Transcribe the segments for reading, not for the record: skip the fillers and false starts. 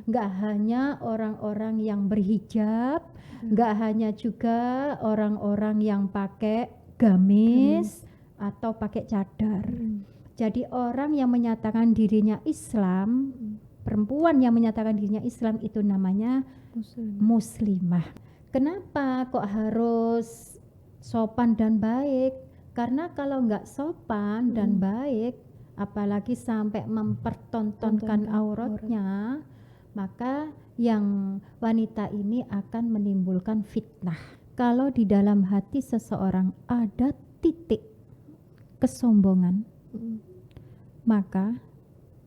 Nggak hanya orang-orang yang berhijab, nggak hanya juga orang-orang yang pakai gamis atau pakai cadar. Jadi orang yang menyatakan dirinya Islam, perempuan yang menyatakan dirinya Islam itu namanya muslimah. Kenapa kok harus sopan dan baik? Karena kalau nggak sopan dan baik, apalagi sampai mempertontonkan auratnya, maka yang wanita ini akan menimbulkan fitnah. Kalau di dalam hati seseorang ada titik kesombongan, maka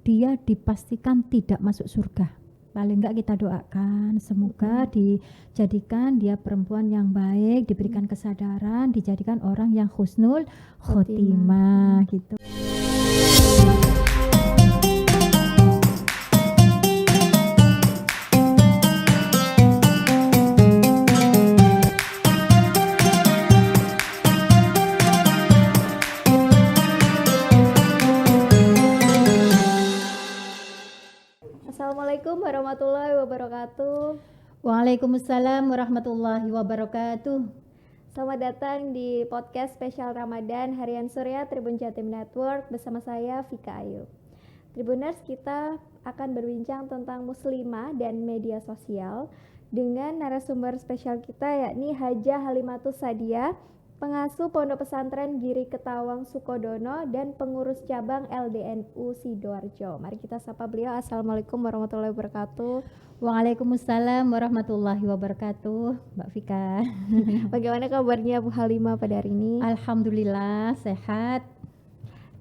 dia dipastikan tidak masuk surga. Paling enggak kita doakan semoga dijadikan dia perempuan yang baik, diberikan kesadaran, dijadikan orang yang husnul khotimah gitu. Assalamualaikum warahmatullahi wabarakatuh. Waalaikumsalam warahmatullahi wabarakatuh. Selamat datang di podcast spesial Ramadan Harian Surya Tribun Jatim Network bersama saya Vika Ayu. Tribuners, kita akan berbincang tentang muslimah dan media sosial dengan narasumber spesial kita yakni Hajah Halimatus Sadia, pengasuh Pondok Pesantren Giri Ketawang Sukodono dan pengurus cabang LDNU Sidoarjo. Mari kita sapa beliau. Assalamualaikum warahmatullahi wabarakatuh. Waalaikumsalam warahmatullahi wabarakatuh, Mbak Vika. Bagaimana kabarnya Bu Halimah pada hari ini? Alhamdulillah sehat.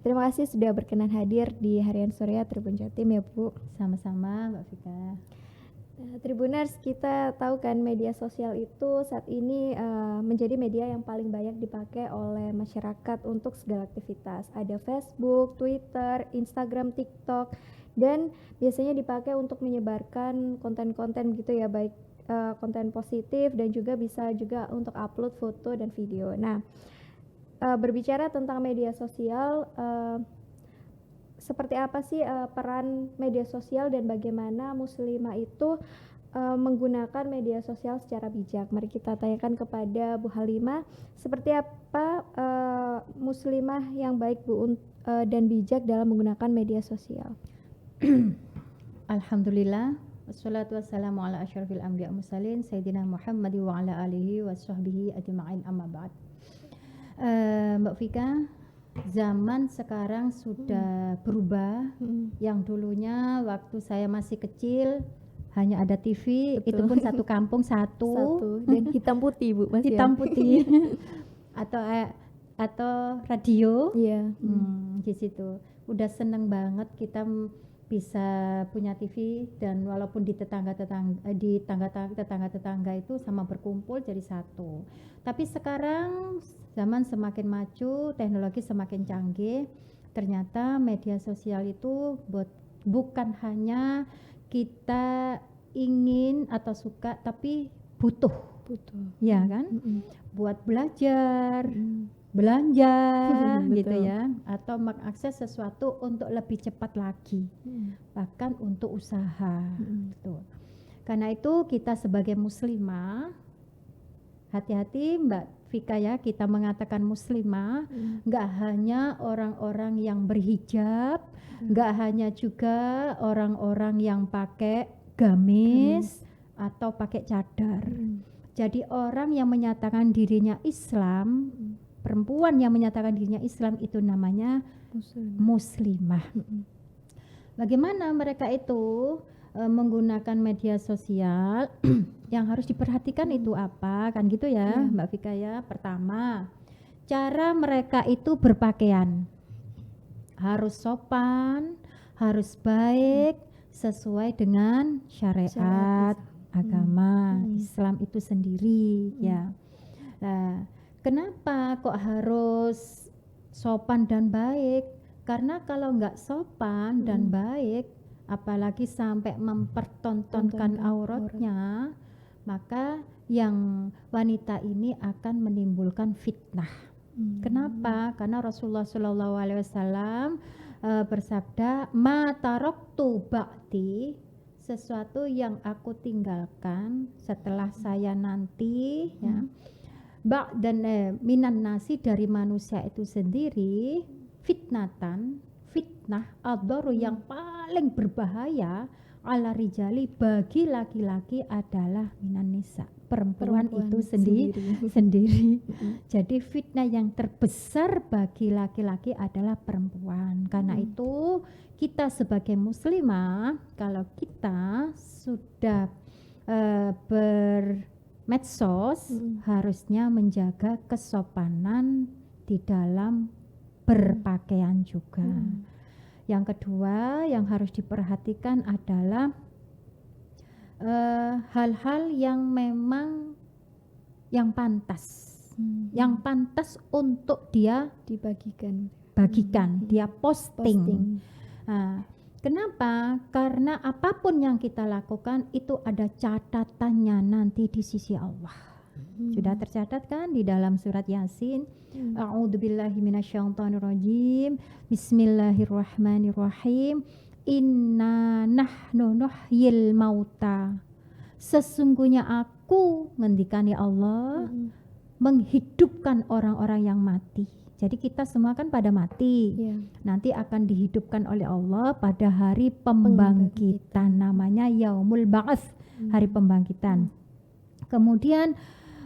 Terima kasih sudah berkenan hadir di Harian Surya Tribun Jatim ya Bu. Sama-sama Mbak Vika. Tribuners, kita tahu kan media sosial itu saat ini menjadi media yang paling banyak dipakai oleh masyarakat untuk segala aktivitas. Ada Facebook, Twitter, Instagram, TikTok, dan biasanya dipakai untuk menyebarkan konten-konten gitu ya, baik konten positif dan juga bisa juga untuk upload foto dan video. Nah, berbicara tentang media sosial, seperti apa sih peran media sosial dan bagaimana muslimah itu menggunakan media sosial secara bijak? Mari kita tanyakan kepada Bu Halimah, seperti apa muslimah yang baik Bu dan bijak dalam menggunakan media sosial? Alhamdulillah, wassalatu wassalamu ala asyrafil anbiya mursalin sayyidina Muhammad wa ala alihi wa sahbihi ajma'in, amma ba'd. Mbak Vika, zaman sekarang sudah berubah. Yang dulunya waktu saya masih kecil hanya ada TV. Betul. Itu pun satu kampung satu dan hitam putih Bu, masih hitam putih atau radio. Iya. Di situ udah seneng banget kita bisa punya TV, dan walaupun di tetangga itu sama berkumpul jadi satu. Tapi sekarang zaman semakin maju, teknologi semakin canggih, ternyata media sosial itu bukan hanya kita ingin atau suka, tapi butuh. Ya kan? Buat belajar, belanja gitu ya, atau mengakses sesuatu untuk lebih cepat lagi, bahkan untuk usaha gitu. Karena itu kita sebagai muslimah, hati-hati Mbak Vika ya, kita mengatakan muslimah nggak hanya orang-orang yang berhijab, nggak hanya juga orang-orang yang pakai gamis atau pakai cadar. Jadi orang yang menyatakan dirinya Islam, perempuan yang menyatakan dirinya Islam itu namanya muslimah. Bagaimana mereka itu menggunakan media sosial? Yang harus diperhatikan itu apa, kan gitu ya Mbak Vika ya. Pertama, cara mereka itu berpakaian harus sopan, harus baik, sesuai dengan syariat agama Islam itu sendiri ya. Nah, kenapa kok harus sopan dan baik? Karena kalau nggak sopan dan baik, apalagi sampai mempertontonkan auratnya, maka yang wanita ini akan menimbulkan fitnah. Kenapa? Karena Rasulullah SAW bersabda, "Ma taraktu ba'di", sesuatu yang aku tinggalkan setelah saya nanti ya. Dan minan nasi dari manusia itu sendiri fitnah adharu yang paling berbahaya ala rijali bagi laki-laki adalah minan nisa, perempuan itu sendiri. Jadi fitnah yang terbesar bagi laki-laki adalah perempuan. Karena itu kita sebagai muslimah, kalau kita sudah bermedsos, harusnya menjaga kesopanan di dalam berpakaian juga. Yang kedua yang harus diperhatikan adalah hal-hal yang memang yang pantas, yang pantas untuk dia bagikan, dia posting. Nah, kenapa? Karena apapun yang kita lakukan itu ada catatannya nanti di sisi Allah. Sudah tercatat kan di dalam surat Yasin. A'udzubillahi minasyaitonirrajim. Bismillahirrahmanirrahim. Inna nahnu nuhyil mauta. Sesungguhnya aku, ngendikani Allah, menghidupkan orang-orang yang mati. Jadi kita semua kan pada mati. Nanti akan dihidupkan oleh Allah pada hari pembangkitan. Namanya Yaumul Ba'ats, hari pembangkitan. Kemudian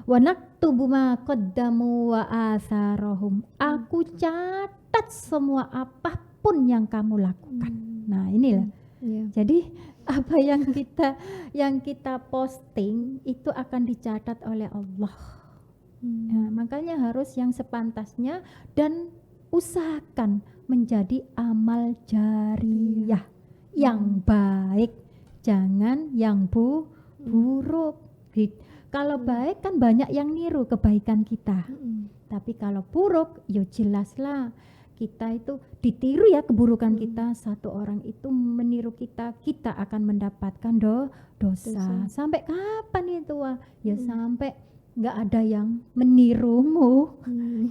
wa naktubu ma qaddamu wa atharahum. Aku catat semua apapun yang kamu lakukan. Nah, inilah. Jadi apa yang kita posting itu akan dicatat oleh Allah. Nah, makanya harus yang sepantasnya dan usahakan menjadi amal jariyah yang baik, jangan yang buruk. Kalau baik kan banyak yang niru kebaikan kita. Tapi kalau buruk, ya jelaslah kita itu ditiru ya keburukan kita. Satu orang itu meniru kita, kita akan mendapatkan dosa. Sampai kapan itu? Ya sampai nggak ada yang menirumu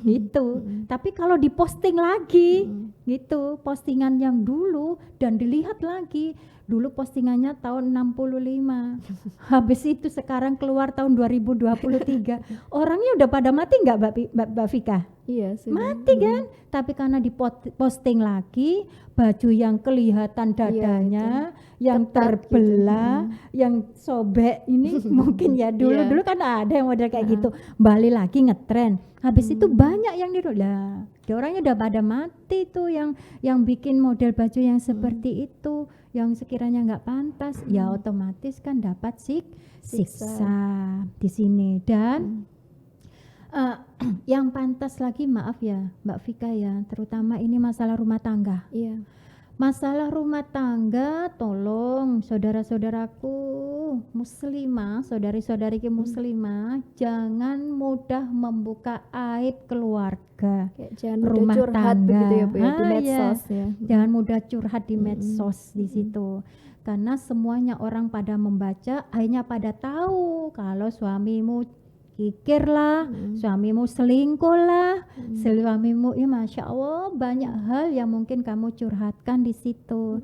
gitu. Tapi kalau diposting lagi gitu, postingan yang dulu dan dilihat lagi, dulu postingannya tahun 65, habis itu sekarang keluar tahun 2023, orangnya udah pada mati nggak Mbak Vika? Iya, mati kan? Tapi karena diposting lagi, baju yang kelihatan dadanya, yang terbelah, yang sobek ini mungkin ya dulu kan ada yang model kayak gitu, balik lagi ngetren. Habis itu banyak yang niru lah. Orangnya udah pada mati tuh yang bikin model baju yang seperti itu, yang sekiranya nggak pantas, ya otomatis kan dapat siksa di sini. Dan yang pantas lagi, maaf ya Mbak Vika ya, terutama ini masalah rumah tangga. Masalah rumah tangga, tolong saudara-saudaraku muslimah, saudari-saudariku muslimah, jangan mudah membuka aib keluarga. Jangan mudah curhat begitu ya Bu ya, di medsos ya. Jangan mudah curhat di medsos di situ. Karena semuanya orang pada membaca, akhirnya pada tahu kalau suamimu kikir lah, suamimu selingkuh lah, suamimu ya Masya Allah banyak hal yang mungkin kamu curhatkan di situ.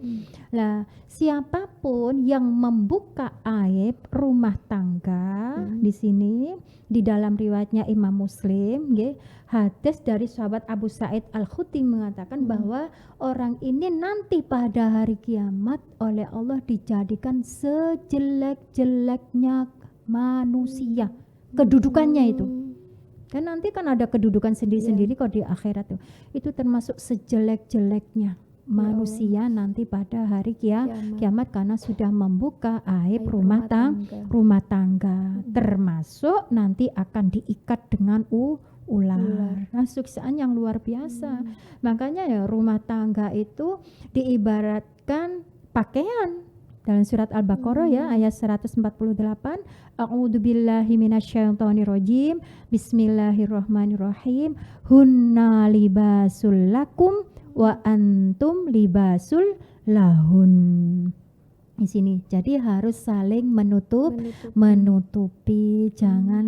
Lah siapapun yang membuka aib rumah tangga di sini, di dalam riwayatnya Imam Muslim, hadis dari sahabat Abu Sa'id Al-Khudri mengatakan bahwa orang ini nanti pada hari kiamat oleh Allah dijadikan sejelek-jeleknya manusia. Kedudukannya itu kan nanti kan ada kedudukan sendiri-sendiri kok di akhirat tuh. Itu termasuk sejelek-jeleknya manusia nanti pada hari kiamat karena sudah membuka aib rumah tangga. Termasuk nanti akan diikat dengan ular. Nah, siksaan yang luar biasa. Makanya ya rumah tangga itu diibaratkan pakaian. Dalam surat Al-Baqarah ya ayat 148, A'udzubillahi minasyaitonirrajim. Bismillahirrahmanirrahim. Hunna libasul lakum wa antum libasul lahun. di sini. Jadi harus saling menutupi, jangan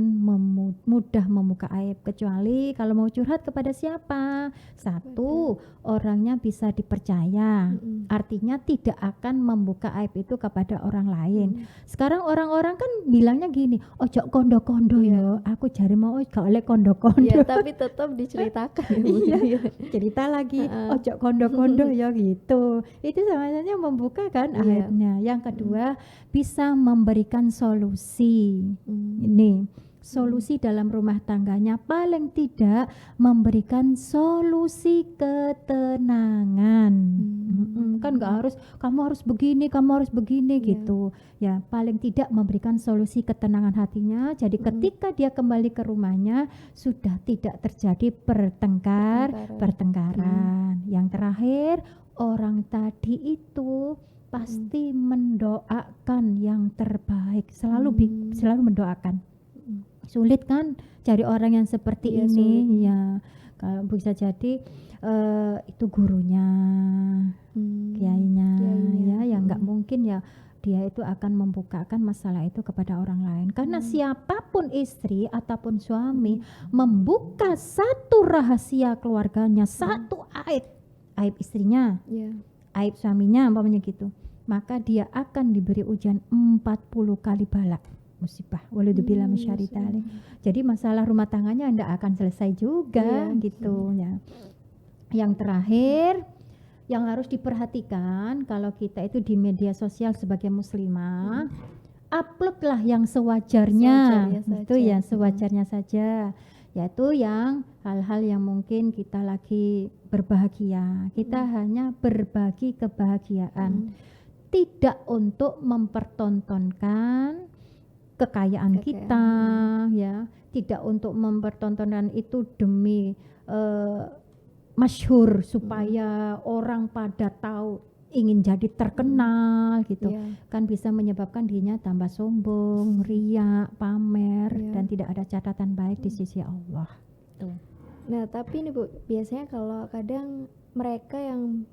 mudah membuka aib, kecuali kalau mau curhat kepada siapa. Satu, orangnya bisa dipercaya. Artinya tidak akan membuka aib itu kepada orang lain. Sekarang orang-orang kan bilangnya gini, ojo kondo-kondo yo. Aku jari mau gak oleh kondo-kondo. Iya, tapi tetap diceritakan. Iya, cerita lagi, ojo kondo-kondo ya gitu. Itu sama saja membuka kan aibnya. Yang kedua, bisa memberikan solusi. Ini solusi dalam rumah tangganya, paling tidak memberikan solusi ketenangan. Kan nggak harus kamu harus begini gitu ya, paling tidak memberikan solusi ketenangan hatinya. Jadi ketika dia kembali ke rumahnya sudah tidak terjadi pertengkaran. Yang terakhir, orang tadi itu pasti mendoakan yang terbaik, selalu mendoakan. Sulit kan cari orang yang seperti ini sulit. Ya kalau bisa jadi itu gurunya, kiainya. Ya nggak mungkin ya dia itu akan membukakan masalah itu kepada orang lain, karena siapapun istri ataupun suami membuka satu rahasia keluarganya, satu aib istrinya, aib suaminya umpamanya gitu, maka dia akan diberi ujian 40 kali balak musibah. Waludzubillah misyarri dzalik. Jadi masalah rumah tangganya tidak akan selesai juga gitu ya. Yang terakhir yang harus diperhatikan kalau kita itu di media sosial sebagai muslimah, uploadlah yang sewajarnya. Itu ya sewajarnya saja. Yaitu yang hal-hal yang mungkin kita lagi berbahagia. Kita hanya berbagi kebahagiaan. Tidak untuk mempertontonkan kekayaan kita, ya, tidak untuk mempertontonkan itu demi masyhur supaya orang pada tahu, ingin jadi terkenal gitu, kan bisa menyebabkan dirinya tambah sombong, riya, pamer, dan tidak ada catatan baik di sisi Allah. Tuh. Nah tapi ini Bu, biasanya kalau kadang mereka yang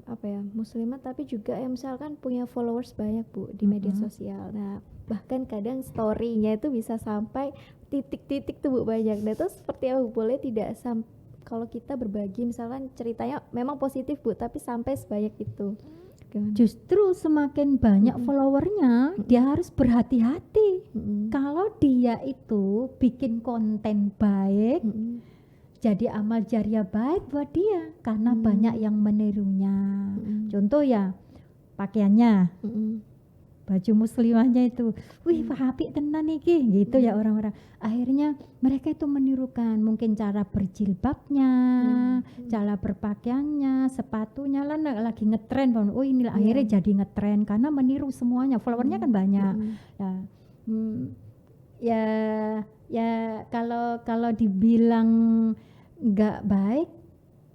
muslimah tapi juga yang misalkan punya followers banyak Bu di media sosial. Nah bahkan kadang story-nya itu bisa sampai titik-titik tuh Bu banyak. Nah itu seperti apa Bu? Boleh tidak kalau kita berbagi misalkan ceritanya memang positif Bu, tapi sampai sebanyak itu? Gimana? Justru semakin banyak followernya, dia harus berhati-hati. Kalau dia itu bikin konten baik, jadi amal jariah baik buat dia, karena banyak yang menirunya. Contoh ya, pakaiannya, baju muslimahnya itu, wih apik tenan iki, gitu ya orang-orang. Akhirnya mereka itu menirukan, mungkin cara berjilbabnya, cara berpakaiannya, sepatunya lah lagi ngetren, oh inilah akhirnya jadi ngetren karena meniru semuanya, followernya kan banyak. Nah, ya kalau dibilang nggak baik,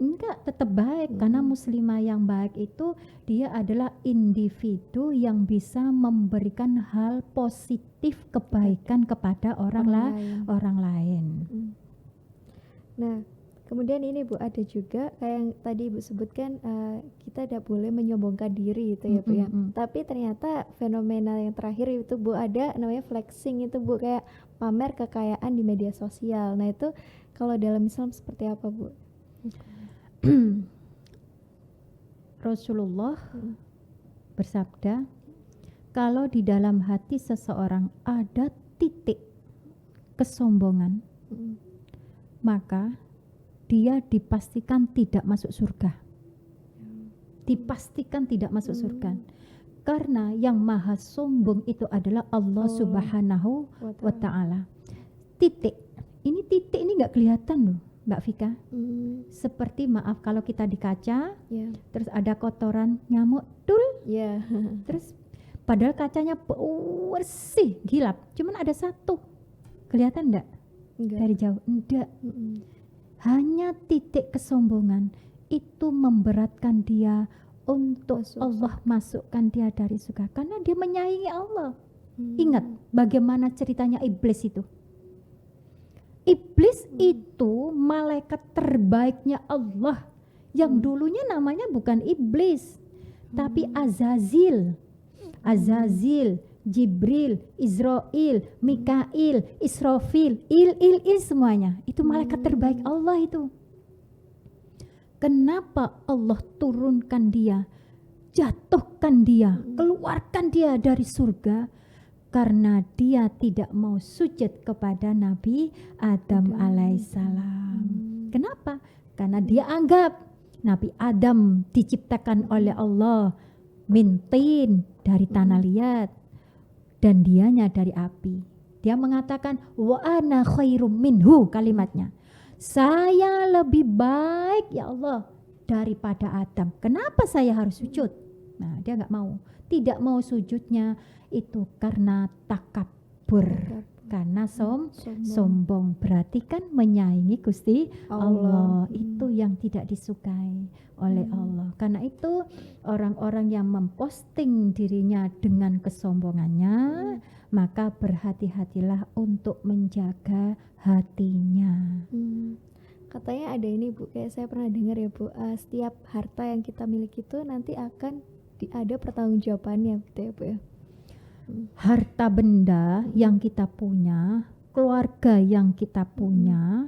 enggak, tetap baik, karena muslimah yang baik itu dia adalah individu yang bisa memberikan hal positif kebaikan kepada orang lain. Nah kemudian ini Bu, ada juga kayak yang tadi Ibu sebutkan, kita tidak boleh menyombongkan diri itu ya Bu ya. Tapi ternyata fenomena yang terakhir itu Bu, ada namanya flexing itu Bu, kayak pamer kekayaan di media sosial. Nah itu kalau dalam Islam seperti apa Bu? Rasulullah bersabda, kalau di dalam hati seseorang ada titik kesombongan, maka dia dipastikan tidak masuk surga. Dipastikan tidak masuk surga. Karena yang maha sombong itu adalah Allah Subhanahu wa ta'ala. Titik. Ini titik ini nggak kelihatan loh, Mbak Vika. Seperti maaf kalau kita di kaca, terus ada kotoran nyamuk, terus padahal kacanya bersih, gilap, cuman ada satu, kelihatan enggak? Dari jauh? Enggak. Hanya titik kesombongan itu memberatkan dia untuk Allah masukkan dia dari surga, karena dia menyayangi Allah. Ingat bagaimana ceritanya iblis itu. Iblis itu malaikat terbaiknya Allah, yang dulunya namanya bukan iblis, tapi Azazil. Azazil, Jibril, Israil, Mikail, Israfil, il semuanya. Itu malaikat terbaik Allah itu. Kenapa Allah turunkan dia, jatuhkan dia, keluarkan dia dari surga? Karena dia tidak mau sujud kepada Nabi Adam alaihissalam. Kenapa? Karena dia anggap Nabi Adam diciptakan oleh Allah min tin, dari tanah liat, dan dianya dari api. Dia mengatakan wa ana khairum minhu, kalimatnya. Saya lebih baik ya Allah daripada Adam. Kenapa saya harus sujud? Nah, dia nggak mau. Tidak mau sujudnya itu karena takabur, karena sombong. Berarti kan menyaingi Gusti Allah. Itu yang tidak disukai oleh Allah. Karena itu orang-orang yang memposting dirinya dengan kesombongannya, maka berhati-hatilah untuk menjaga hatinya. Katanya ada ini Bu, kayak saya pernah dengar ya Bu, setiap harta yang kita miliki itu nanti akan ada pertanggungjawabannya gitu ya Bu ya. Harta benda yang kita punya, keluarga yang kita punya,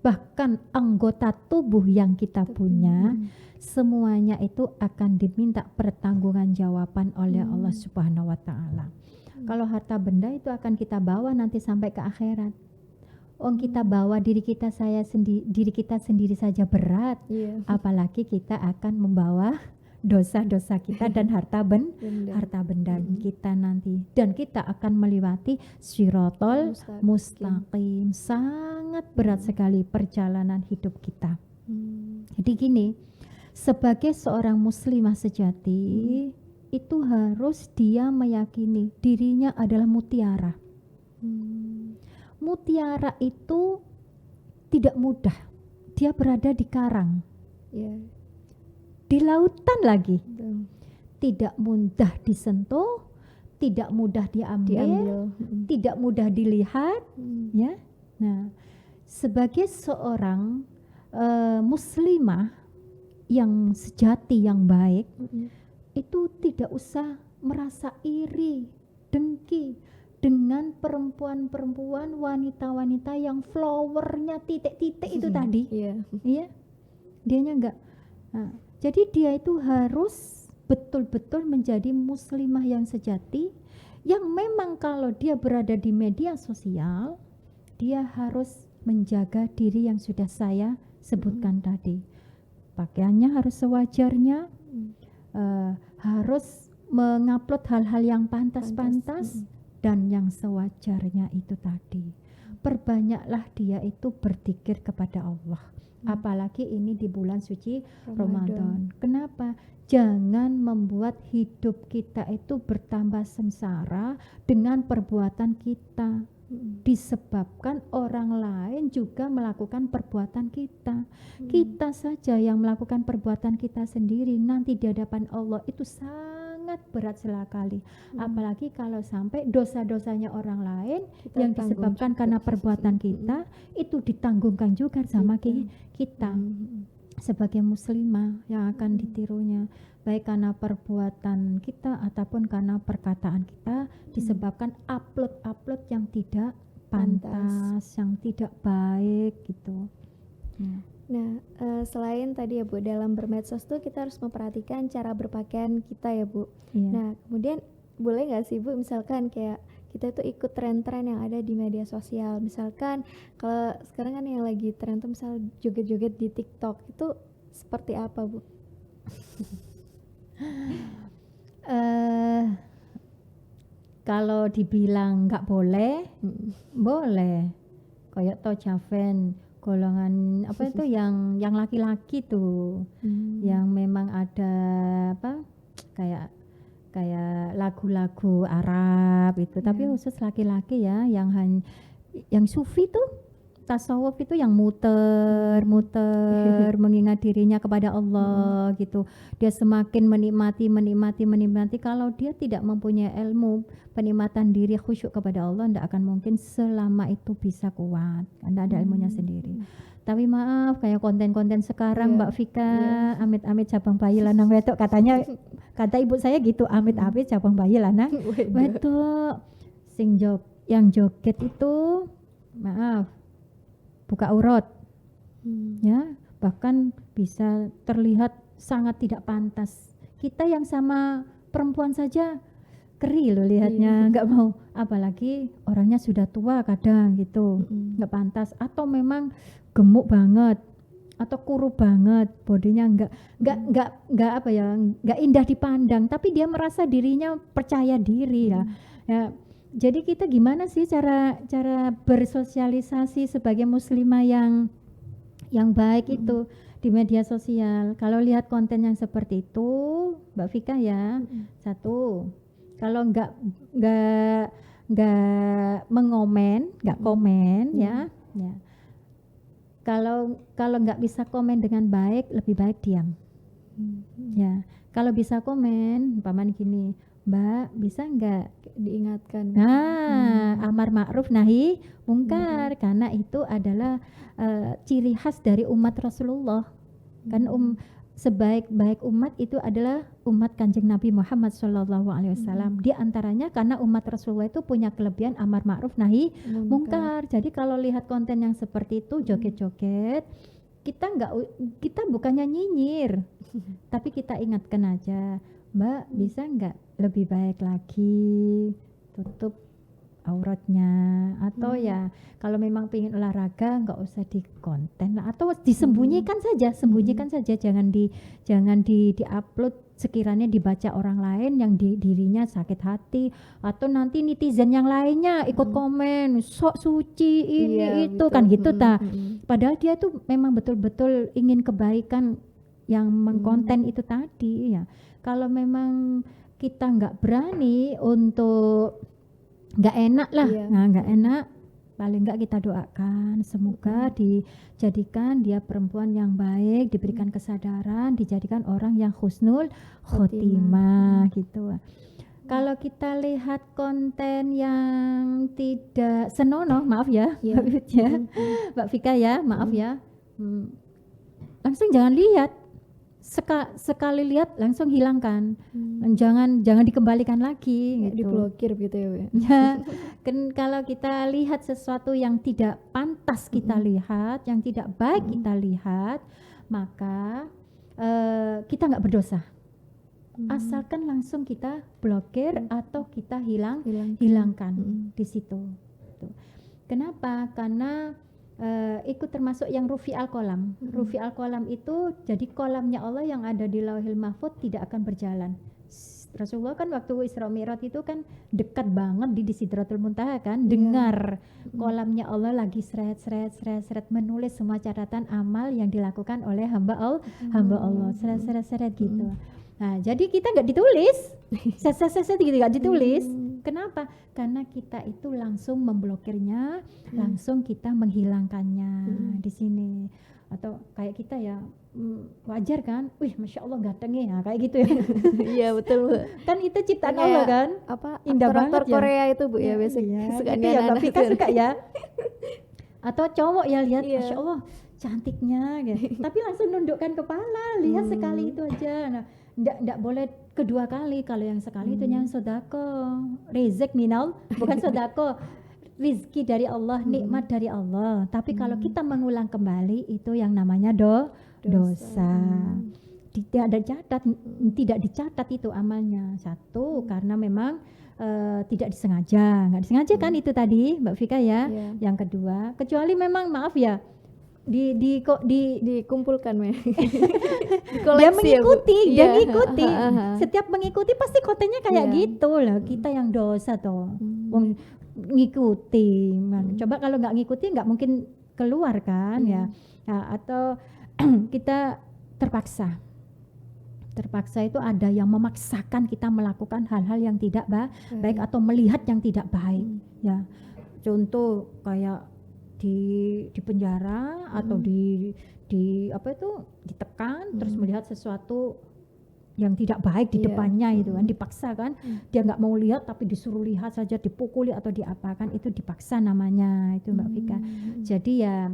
bahkan anggota tubuh yang kita punya, semuanya itu akan diminta pertanggungjawaban oleh Allah Subhanahu wa taala. Kalau harta benda itu akan kita bawa nanti sampai ke akhirat. Kita bawa diri kita sendiri saja berat, apalagi kita akan membawa dosa-dosa kita dan harta benda kita nanti, dan kita akan melewati Shiratal Mustaqim. Sangat berat sekali perjalanan hidup kita. Jadi gini, sebagai seorang muslimah sejati itu harus dia meyakini dirinya adalah mutiara. Mutiara itu tidak mudah, dia berada di karang, di lautan lagi. Tidak mudah disentuh, tidak mudah diambil. Tidak mudah dilihat, ya. Nah, sebagai seorang muslimah yang sejati, yang baik, itu tidak usah merasa iri, dengki dengan perempuan-perempuan, wanita-wanita yang flowernya titik-titik itu tadi. Iya, dianya enggak. Nah, jadi dia itu harus betul-betul menjadi muslimah yang sejati, yang memang kalau dia berada di media sosial, dia harus menjaga diri yang sudah saya sebutkan tadi. Pakaiannya harus sewajarnya, harus mengupload hal-hal yang pantas-pantas dan yang sewajarnya itu tadi. Perbanyaklah dia itu berzikir kepada Allah. Apalagi ini di bulan suci Ramadan. Kenapa? Jangan membuat hidup kita itu bertambah sengsara dengan perbuatan kita. Disebabkan orang lain juga melakukan perbuatan kita. Kita saja yang melakukan perbuatan kita sendiri nanti di hadapan Allah itu sangat berat sekali. Apalagi kalau sampai dosa-dosanya orang lain kita yang disebabkan karena perbuatan kita itu ditanggungkan juga sama kita. Sebagai muslimah yang akan ditirunya, baik karena perbuatan kita ataupun karena perkataan kita, disebabkan upload yang tidak pantas, yang tidak baik gitu. Nah, selain tadi ya Bu, dalam bermedsos tuh kita harus memperhatikan cara berpakaian kita ya Bu. Nah, kemudian boleh nggak sih Bu, misalkan kayak kita tuh ikut tren-tren yang ada di media sosial. Misalkan kalau sekarang kan yang lagi tren tuh misal joget-joget di TikTok, itu seperti apa Bu? Kalau dibilang nggak boleh, boleh. Kayak Tojaven, golongan apa itu yang laki-laki tuh, yang memang ada apa kayak lagu-lagu Arab itu, tapi khusus laki-laki ya, yang sufi tuh tasawuf itu yang muter mengingat dirinya kepada Allah gitu. Dia semakin menikmati. Kalau dia tidak mempunyai ilmu penikmatan diri khusyuk kepada Allah, tidak akan mungkin selama itu bisa kuat karena ada ilmunya sendiri. Tapi maaf, kayak konten-konten sekarang Mbak Vika, amit-amit cabang bayi lanang wedok, kata ibu saya gitu, amit-amit cabang bayi lanang wedok. Yang joget itu maaf buka aurat, ya, bahkan bisa terlihat sangat tidak pantas. Kita yang sama perempuan saja keri loh lihatnya, nggak mau, apalagi orangnya sudah tua kadang gitu, nggak pantas, atau memang gemuk banget atau kuru banget, bodinya nggak apa ya, nggak indah dipandang, tapi dia merasa dirinya percaya diri ya. Jadi kita gimana sih cara bersosialisasi sebagai muslimah yang baik itu di media sosial? Kalau lihat konten yang seperti itu, Mbak Vika ya, satu, kalau nggak mengomen, nggak komen ya. Kalau nggak bisa komen dengan baik, lebih baik diam. Ya, kalau bisa komen, umpamanya gini, Mbak, bisa nggak diingatkan? Amar ma'ruf nahi mungkar, karena itu adalah ciri khas dari umat Rasulullah. Kan sebaik-baik umat itu adalah umat Kanjeng Nabi Muhammad SAW. Di antaranya karena umat Rasulullah itu punya kelebihan amar ma'ruf nahi mungkar. Jadi kalau lihat konten yang seperti itu, joget-joget, kita bukannya nyinyir, tapi kita ingatkan aja, Mbak, bisa nggak lebih baik lagi tutup auratnya, atau ya kalau memang pengen olahraga nggak usah di konten lah, atau disembunyikan saja, jangan di upload sekiranya dibaca orang lain yang dirinya sakit hati, atau nanti netizen yang lainnya ikut komen sok suci ini itu kan gitu padahal dia tuh memang betul-betul ingin kebaikan yang mengkonten itu tadi ya. Kalau memang kita nggak berani untuk, nggak enak lah, nggak enak, paling nggak kita doakan semoga dijadikan dia perempuan yang baik, diberikan kesadaran, dijadikan orang yang husnul khotimah gitu. Kalau kita lihat konten yang tidak senonoh, maaf ya, Mbak Vika ya, maaf ya, langsung jangan lihat. Sekali lihat langsung hilangkan, jangan dikembalikan lagi gitu. Diblokir gitu ya, Bu. Ya, kan kalau kita lihat sesuatu yang tidak pantas kita lihat, yang tidak baik kita lihat, maka kita nggak berdosa, asalkan langsung kita blokir atau kita hilangkan di situ. Kenapa? Karena ikut termasuk yang rufi al-qalam. Rufi al-qalam itu jadi kolamnya Allah yang ada di Lauhil Mahfuz tidak akan berjalan. Rasulullah kan waktu Isra Mi'raj itu kan dekat banget di Sidratul Muntaha kan, dengar kolamnya Allah lagi seret menulis semua catatan amal yang dilakukan oleh hamba Allah seret gitu. Nah, jadi kita nggak ditulis, set gitu nggak ditulis. Kenapa? Karena kita itu langsung memblokirnya, langsung kita menghilangkannya di sini. Atau kayak kita ya, wajar kan? Wih, masya Allah gantengnya, kayak gitu ya. Iya betul, Bu. Kan itu ciptaan Allah kan? Apa? Indah banget ya. Korea itu, Bu, ya biasanya. Suka gitu ya, tapi kan suka ya. Atau cowok ya lihat, masya Allah cantiknya, gitu. Tapi langsung nundukkan kepala, lihat sekali itu aja. Nah, nggak boleh kedua kali. Kalau yang sekali itu yang sodako, rezek minal, bukan sodako, rizki dari Allah, nikmat dari Allah. Tapi kalau kita mengulang kembali itu yang namanya dosa. Tidak dicatat itu amalnya. Satu, karena memang tidak nggak disengaja kan itu tadi Mbak Vika ya. Yang kedua, kecuali memang maaf ya, dikumpulkan dia mengikuti, setiap mengikuti pasti kontennya kayak gitu lah. Kita yang dosa toh, ngikuti. Coba kalau nggak ngikuti nggak mungkin keluar kan ya. Nah, atau kita terpaksa itu ada yang memaksakan kita melakukan hal-hal yang tidak baik atau melihat yang tidak baik ya. Contoh kayak di penjara atau di apa itu ditekan terus melihat sesuatu yang tidak baik di depannya itu kan dipaksa kan dia nggak mau lihat tapi disuruh lihat saja, dipukuli atau diapakan, itu dipaksa namanya itu Mbak Vika. Jadi ya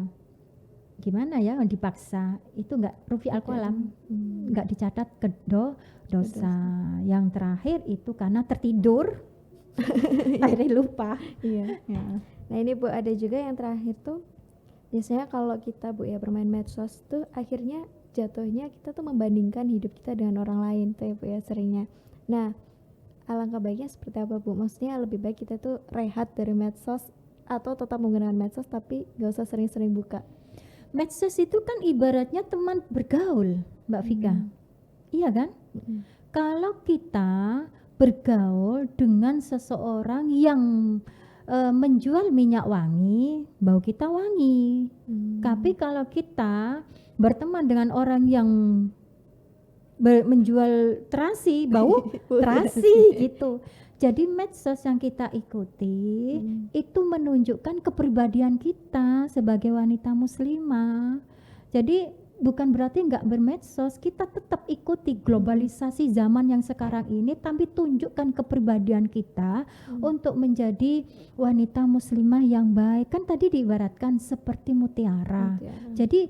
gimana ya, dipaksa itu nggak rufi al-qalam, nggak dicatat ke dosa. Yang terakhir itu karena tertidur akhirnya lupa. Iya. Nah ini Bu, ada juga yang terakhir tuh biasanya kalau kita Bu ya bermain medsos tuh akhirnya jatuhnya kita tuh membandingkan hidup kita dengan orang lain tuh ya Bu ya seringnya. Nah alangkah baiknya seperti apa Bu? Maksudnya lebih baik kita tuh rehat dari medsos atau tetap menggunakan medsos tapi gak usah sering-sering buka? Medsos itu kan ibaratnya teman bergaul Mbak Vika. Iya kan? Kalau kita bergaul dengan seseorang yang menjual minyak wangi, bau kita wangi. Tapi kalau kita berteman dengan orang yang menjual terasi, bau terasi gitu. Jadi medsos yang kita ikuti itu menunjukkan kepribadian kita sebagai wanita muslimah. Jadi bukan berarti nggak bermedsos, kita tetap ikuti globalisasi zaman yang sekarang ini, tapi tunjukkan kepribadian kita untuk menjadi wanita muslimah yang baik. Kan tadi diibaratkan seperti mutiara. Jadi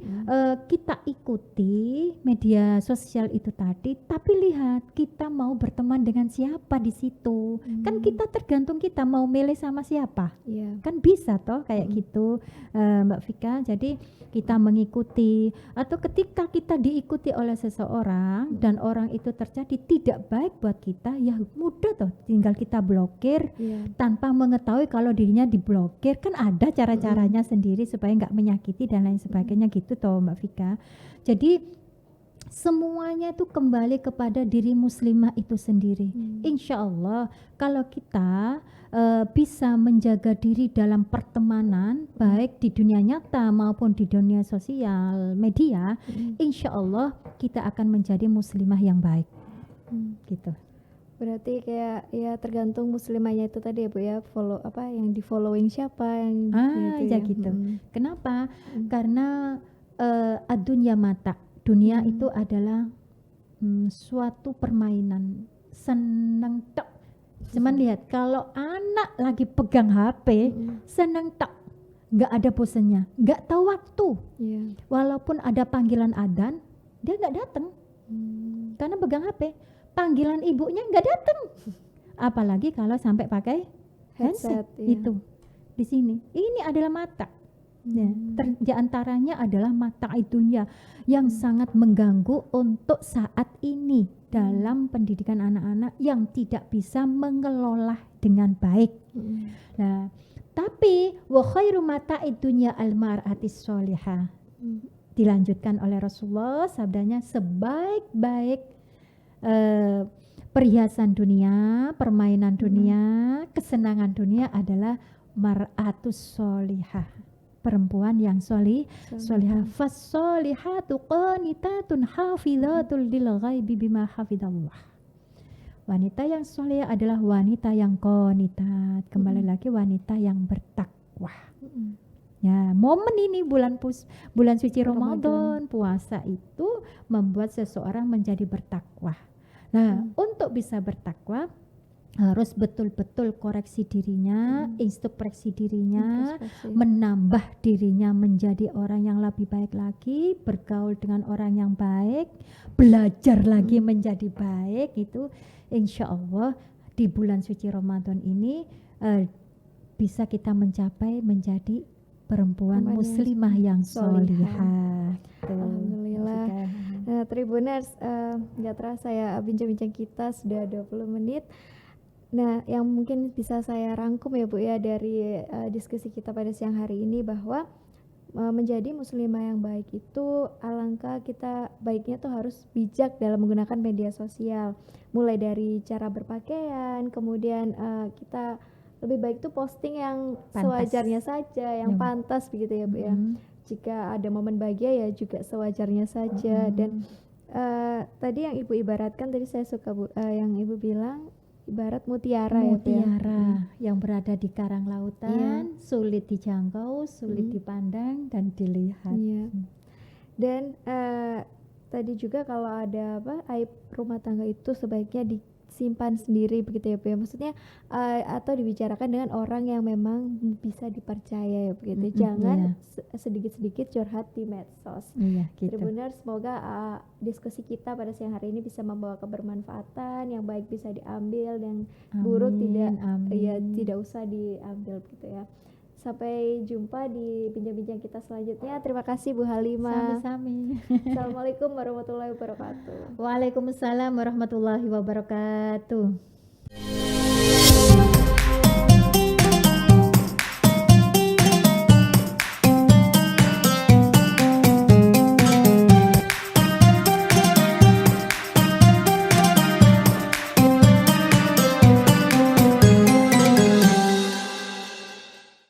kita ikuti media sosial itu tadi, tapi lihat kita mau berteman dengan siapa di situ. Kan kita tergantung kita mau milih sama siapa. Kan bisa toh kayak gitu Mbak Vika. Jadi kita mengikuti, atau ketika kita diikuti oleh seseorang dan orang itu terjadi tidak baik buat kita, ya mudah toh tinggal kita blokir tanpa mengetahui kalau dirinya diblokir. Kan ada cara-caranya sendiri supaya nggak menyakiti dan lain sebagainya gitu toh Mbak Vika. Jadi semuanya itu kembali kepada diri muslimah itu sendiri. Insya Allah kalau kita bisa menjaga diri dalam pertemanan baik di dunia nyata maupun di dunia sosial media, insya Allah kita akan menjadi muslimah yang baik. Gitu. Berarti kayak ya tergantung muslimahnya itu tadi ya Bu ya, follow apa yang di following siapa yang gitu. Kenapa? Karena adunya mata, dunia itu adalah suatu permainan, seneng tok. Cuman lihat kalau anak lagi pegang HP, seneng tok, nggak ada bosannya, nggak tahu waktu. Walaupun ada panggilan adzan, dia nggak datang karena pegang HP. Panggilan ibunya nggak datang. Apalagi kalau sampai pakai headset itu di sini. Ini adalah mata. Di antaranya adalah mata itunya yang sangat mengganggu untuk saat ini dalam pendidikan anak-anak yang tidak bisa mengelola dengan baik. Nah, tapi wa khairu mata'id dunya al-mar'atis sholihah. Dilanjutkan oleh Rasulullah, sabdanya sebaik-baik perhiasan dunia, permainan dunia, kesenangan dunia adalah mar'atus sholihah, perempuan yang sholihah. Fas-sholihatu qanitatun hafizatul lil ghaibi bima hafidallah. Wanita yang sholihah adalah wanita yang qanitat. Kembali lagi wanita yang bertakwa. Ya, momen ini bulan suci Ramadan, puasa itu membuat seseorang menjadi bertakwa. Nah, untuk bisa bertakwa harus betul-betul koreksi dirinya, introspeksi dirinya, menambah dirinya menjadi orang yang lebih baik lagi, bergaul dengan orang yang baik, belajar lagi menjadi baik. Itu insya Allah di bulan suci Ramadan ini bisa kita mencapai menjadi perempuan muslimah yang sholihah. Alhamdulillah. Nah, Tribuners, nggak terasa ya bincang-bincang kita sudah 20 menit. Nah, yang mungkin bisa saya rangkum ya Bu ya dari diskusi kita pada siang hari ini, bahwa menjadi muslimah yang baik itu alangkah kita baiknya tuh harus bijak dalam menggunakan media sosial. Mulai dari cara berpakaian, kemudian kita lebih baik tuh posting yang sewajarnya saja, yang pantas begitu ya Bu ya. Jika ada momen bahagia ya juga sewajarnya saja. Dan tadi yang Ibu ibaratkan, tadi saya suka Bu, yang Ibu bilang ibarat mutiara ya, Bu, ya. Mutiara yang berada di karang lautan, sulit dijangkau, sulit dipandang dan dilihat. Iya. Dan tadi juga kalau ada aib rumah tangga itu sebaiknya disimpan sendiri begitu ya, Bu, ya. Maksudnya atau dibicarakan dengan orang yang memang bisa dipercaya ya begitu. Jangan sedikit-sedikit curhat di medsos. Iya, gitu. Tribuners, semoga diskusi kita pada siang hari ini bisa membawa kebermanfaatan, yang baik bisa diambil, yang buruk tidak usah diambil gitu ya. Sampai jumpa di bincang-bincang kita selanjutnya. Terima kasih Bu Halimah. Sami-sami. Assalamualaikum warahmatullahi wabarakatuh. Waalaikumsalam warahmatullahi wabarakatuh.